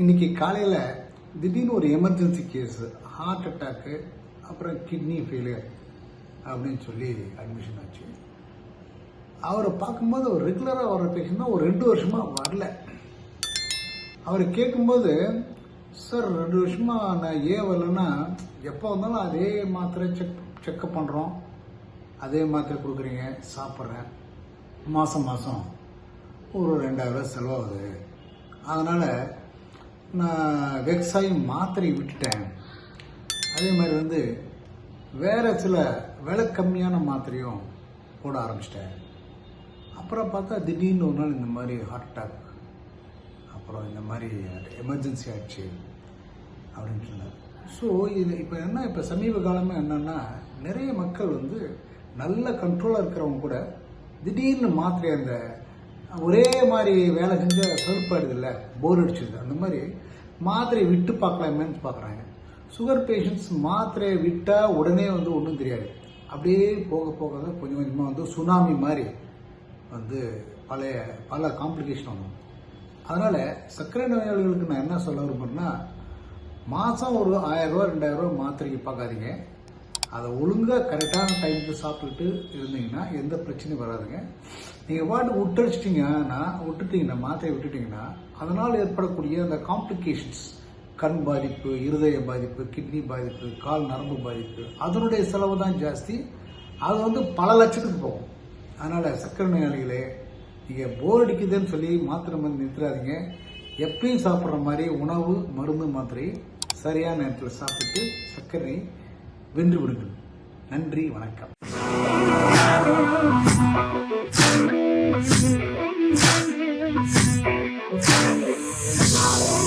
இன்னைக்கு காலையில் திடீர்னு ஒரு எமர்ஜென்சி கேஸு, ஹார்ட் அட்டாக்கு, அப்புறம் கிட்னி ஃபெயிலியர் அப்படின்னு சொல்லி அட்மிஷன் ஆச்சு. அவரை பார்க்கும்போது ஒரு ரெகுலராக வர பேஷண்ட் தான், ஒரு 2 வருஷமாக வரல. அவரை கேட்கும்போது, சார் 2 வருஷமாக நான் ஏன் வரலன்னா, எப்போ வந்தாலும் அதே மாத்திரை செக்கப் பண்ணுறோம், அதே மாத்திரை கொடுக்குறீங்க, சாப்பிட்றேன், மாதம் ஒரு 2000 செலவாகுது, அதனால் நான் வெக்ஸாகி மாத்திரை விட்டுட்டேன். அதே மாதிரி வேறு சில விலை கம்மியான மாத்திரையும் போட ஆரம்பிச்சிட்டேன். அப்புறம் பார்த்தா திடீர்னு ஒரு நாள் இந்த மாதிரி ஹார்ட் அட்டாக், அப்புறம் இந்த மாதிரி எமர்ஜென்சி ஆயிடுச்சு அப்படின்னு சொன்னார். ஸோ இது இப்போ சமீப காலமாக என்னென்னா, நிறைய மக்கள் நல்ல கண்ட்ரோலாக இருக்கிறவங்க கூட திடீர்னு மாத்திரை அந்த ஒரே மாதிரி வேலை செஞ்ச சலுப்பாடுது இல்லை, போர் அடிச்சுது, அந்த மாதிரி மாத்திரையை விட்டு பார்க்கலாமேன்னு பார்க்குறாங்க. சுகர் பேஷண்ட்ஸ் மாத்திரையை விட்டால் உடனே ஒன்றும் தெரியாது, அப்படியே போக போக கொஞ்சம் கொஞ்சமாக சுனாமி மாதிரி பல காம்ப்ளிகேஷன் வரும். அதனால் சர்க்கரை நோயாளிகளுக்கு நான் என்ன சொல்ல விரும்புகிறேன்னா, மாதம் ஒரு 1000 ரூபா 2000 ரூபா மாத்திரைக்கு பார்க்காதீங்க. அதை ஒழுங்காக கரெக்டான டைமுக்கு சாப்பிட்டுட்டு இருந்தீங்கன்னா எந்த பிரச்சனையும் வராதுங்க. நீங்கள் பாட்டு விட்டுட்டீங்கன்னா மாத்திரையை விட்டுட்டிங்கன்னா அதனால் ஏற்படக்கூடிய அந்த காம்ப்ளிகேஷன்ஸ், கண் பாதிப்பு, இருதய பாதிப்பு, கிட்னி பாதிப்பு, கால் நரம்பு பாதிப்பு, அதனுடைய செலவு தான் ஜாஸ்தி. அது பல லட்சத்துக்கு போகும். அதனால் சர்க்கரை நோயாளிகளே, நீங்கள் போர் அடிக்குதுன்னு சொல்லி மாத்திரை மருந்து நிறுத்தாதீங்க. எப்பயும் சாப்பிட்ற மாதிரி உணவு, மருந்து, மாத்திரை சரியான நேரத்தில் சாப்பிட்டு சர்க்கரை வென்று விடுங்கள். நன்றி, வணக்கம். Thank you.